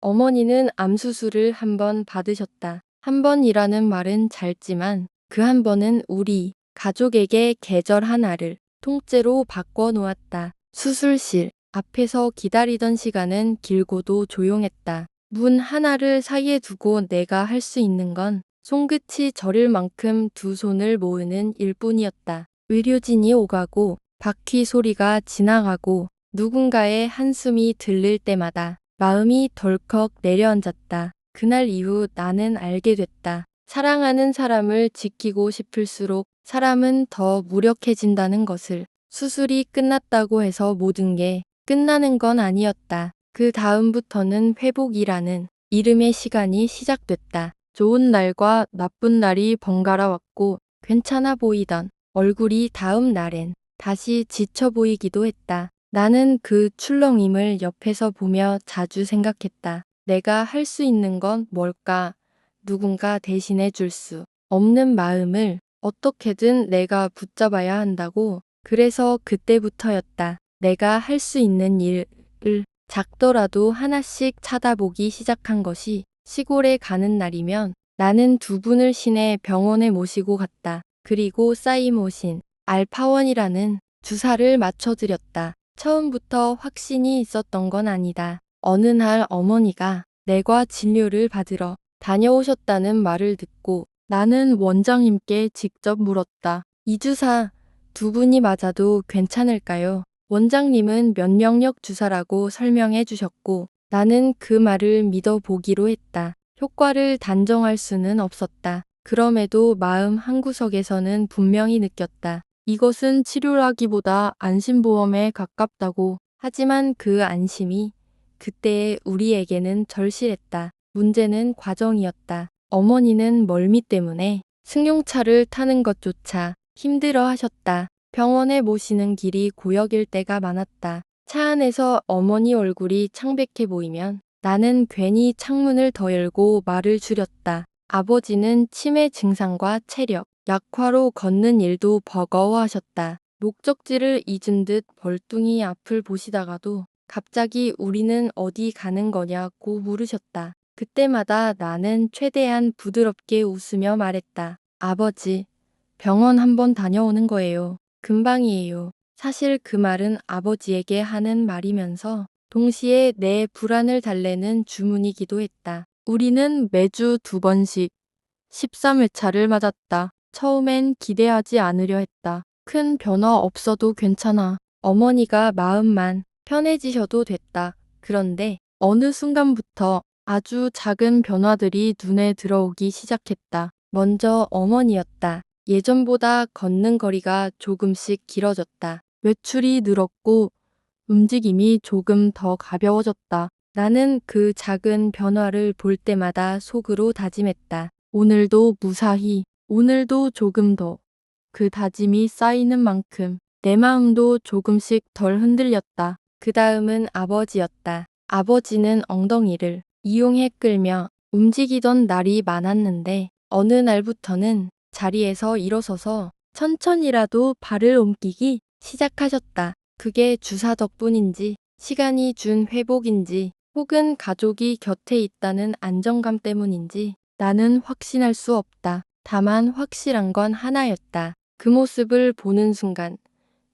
어머니는 암수술을 한 번 받으셨다. 한 번이라는 말은 짧지만 그 한 번은 우리 가족에게 계절 하나를 통째로 바꿔놓았다. 수술실 앞에서 기다리던 시간은 길고도 조용했다. 문 하나를 사이에 두고 내가 할 수 있는 건 손끝이 저릴 만큼 두 손을 모으는 일뿐이었다. 의료진이 오가고 바퀴 소리가 지나가고 누군가의 한숨이 들릴 때마다 마음이 덜컥 내려앉았다. 그날 이후 나는 알게 됐다. 사랑하는 사람을 지키고 싶을수록 사람은 더 무력해진다는 것을. 수술이 끝났다고 해서 모든 게 끝나는 건 아니었다. 그 다음부터는 회복이라는 이름의 시간이 시작됐다. 좋은 날과 나쁜 날이 번갈아 왔고 괜찮아 보이던 얼굴이 다음 날엔 다시 지쳐 보이기도 했다. 나는 그 출렁임을 옆에서 보며 자주 생각했다. 내가 할 수 있는 건 뭘까? 누군가 대신해 줄 수 없는 마음을 어떻게든 내가 붙잡아야 한다고. 그래서 그때부터였다. 내가 할 수 있는 일을 작더라도 하나씩 찾아보기 시작한 것이. 시골에 가는 날이면 나는 두 분을 시내 병원에 모시고 갔다. 그리고 사이모신, 알파원이라는 주사를 맞춰드렸다. 처음부터 확신이 있었던 건 아니다. 어느 날 어머니가 내과 진료를 받으러 다녀오셨다는 말을 듣고 나는 원장님께 직접 물었다. 이 주사 두 분이 맞아도 괜찮을까요? 원장님은 면역력 주사라고 설명해 주셨고 나는 그 말을 믿어보기로 했다. 효과를 단정할 수는 없었다. 그럼에도 마음 한구석에서는 분명히 느꼈다. 이것은 치료라기보다 안심보험에 가깝다고. 하지만 그 안심이 그때의 우리에게는 절실했다. 문제는 과정이었다. 어머니는 멀미 때문에 승용차를 타는 것조차 힘들어 하셨다. 병원에 모시는 길이 고역일 때가 많았다. 차 안에서 어머니 얼굴이 창백해 보이면 나는 괜히 창문을 더 열고 말을 줄였다. 아버지는 치매 증상과 체력 약화로 걷는 일도 버거워하셨다. 목적지를 잊은 듯 벌뚱이 앞을 보시다가도 갑자기 우리는 어디 가는 거냐고 물으셨다. 그때마다 나는 최대한 부드럽게 웃으며 말했다. 아버지, 병원 한번 다녀오는 거예요. 금방이에요. 사실 그 말은 아버지에게 하는 말이면서 동시에 내 불안을 달래는 주문이기도 했다. 우리는 매주 2번씩 13회차를 맞았다. 처음엔 기대하지 않으려 했다. 큰 변화 없어도 괜찮아. 어머니가 마음만 편해지셔도 됐다. 그런데 어느 순간부터 아주 작은 변화들이 눈에 들어오기 시작했다. 먼저 어머니였다. 예전보다 걷는 거리가 조금씩 길어졌다. 외출이 늘었고 움직임이 조금 더 가벼워졌다. 나는 그 작은 변화를 볼 때마다 속으로 다짐했다. 오늘도 무사히, 오늘도 조금 더. 그 다짐이 쌓이는 만큼 내 마음도 조금씩 덜 흔들렸다. 그 다음은 아버지였다. 아버지는 엉덩이를 이용해 끌며 움직이던 날이 많았는데 어느 날부터는 자리에서 일어서서 천천히라도 발을 옮기기 시작하셨다. 그게 주사 덕분인지 시간이 준 회복인지 혹은 가족이 곁에 있다는 안정감 때문인지 나는 확신할 수 없다. 다만 확실한 건 하나였다. 그 모습을 보는 순간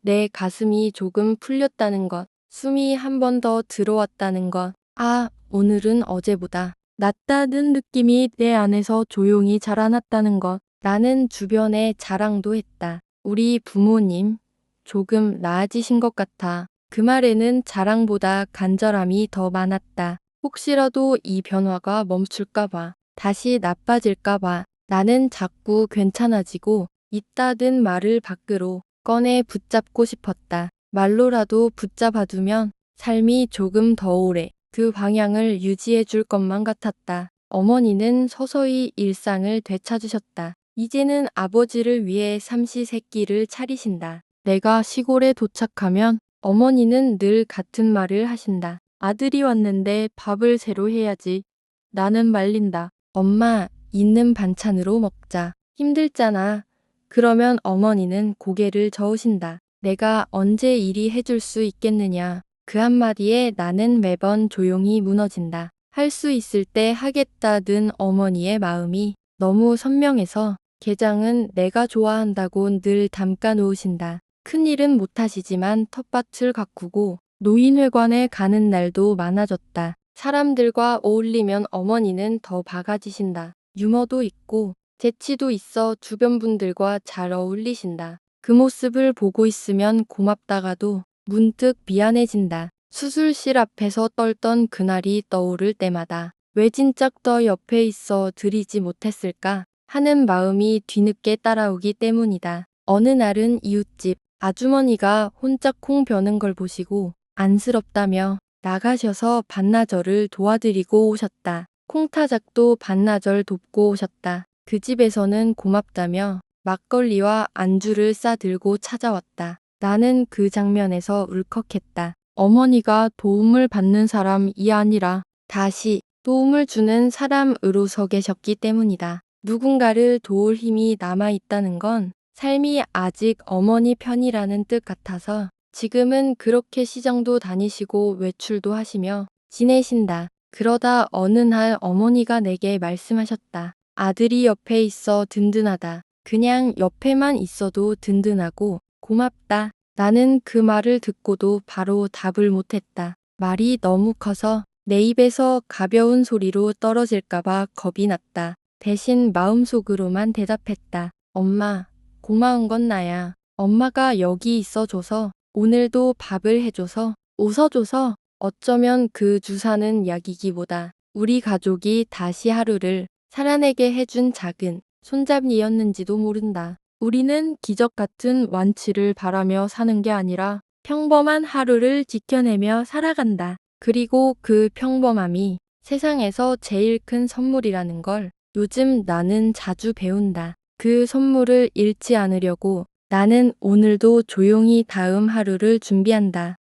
내 가슴이 조금 풀렸다는 것, 숨이 한 번 더 들어왔다는 것, 아, 오늘은 어제보다 낫다는 느낌이 내 안에서 조용히 자라났다는 것. 나는 주변에 자랑도 했다. 우리 부모님 조금 나아지신 것 같아. 그 말에는 자랑보다 간절함이 더 많았다. 혹시라도 이 변화가 멈출까봐, 다시 나빠질까봐 나는 자꾸 괜찮아지고 있다는 말을 밖으로 꺼내 붙잡고 싶었다. 말로라도 붙잡아두면 삶이 조금 더 오래 그 방향을 유지해 줄 것만 같았다. 어머니는 서서히 일상을 되찾으셨다. 이제는 아버지를 위해 삼시세끼를 차리신다. 내가 시골에 도착하면 어머니는 늘 같은 말을 하신다. 아들이 왔는데 밥을 새로 해야지. 나는 말린다. 엄마, 있는 반찬으로 먹자. 힘들잖아. 그러면 어머니는 고개를 저으신다. 내가 언제 이리 해줄 수 있겠느냐. 그 한마디에 나는 매번 조용히 무너진다. 할 수 있을 때 하겠다는 어머니의 마음이 너무 선명해서 게장은 내가 좋아한다고 늘 담가 놓으신다. 큰일은 못하시지만 텃밭을 가꾸고 노인회관에 가는 날도 많아졌다. 사람들과 어울리면 어머니는 더 바가지신다. 유머도 있고 재치도 있어 주변 분들과 잘 어울리신다. 그 모습을 보고 있으면 고맙다가도 문득 미안해진다. 수술실 앞에서 떨던 그날이 떠오를 때마다 왜 진작 더 옆에 있어 드리지 못했을까 하는 마음이 뒤늦게 따라오기 때문이다. 어느 날은 이웃집 아주머니가 혼자 콩 벼는 걸 보시고 안쓰럽다며 나가셔서 반나절을 도와드리고 오셨다. 콩타작도 반나절 돕고 오셨다. 그 집에서는 고맙다며 막걸리와 안주를 싸들고 찾아왔다. 나는 그 장면에서 울컥했다. 어머니가 도움을 받는 사람이 아니라 다시 도움을 주는 사람으로 서 계셨기 때문이다. 누군가를 도울 힘이 남아있다는 건 삶이 아직 어머니 편이라는 뜻 같아서 지금은 그렇게 시장도 다니시고 외출도 하시며 지내신다. 그러다 어느 날 어머니가 내게 말씀하셨다. 아들이 옆에 있어 든든하다. 그냥 옆에만 있어도 든든하고 고맙다. 나는 그 말을 듣고도 바로 답을 못했다. 말이 너무 커서 내 입에서 가벼운 소리로 떨어질까봐 겁이 났다. 대신 마음속으로만 대답했다. 엄마, 고마운 건 나야. 엄마가 여기 있어줘서, 오늘도 밥을 해줘서, 웃어줘서, 어쩌면 그 주사는 약이기보다 우리 가족이 다시 하루를 살아내게 해준 작은 손잡이였는지도 모른다. 우리는 기적 같은 완치를 바라며 사는 게 아니라 평범한 하루를 지켜내며 살아간다. 그리고 그 평범함이 세상에서 제일 큰 선물이라는 걸 요즘 나는 자주 배운다. 그 선물을 잃지 않으려고 나는 오늘도 조용히 다음 하루를 준비한다.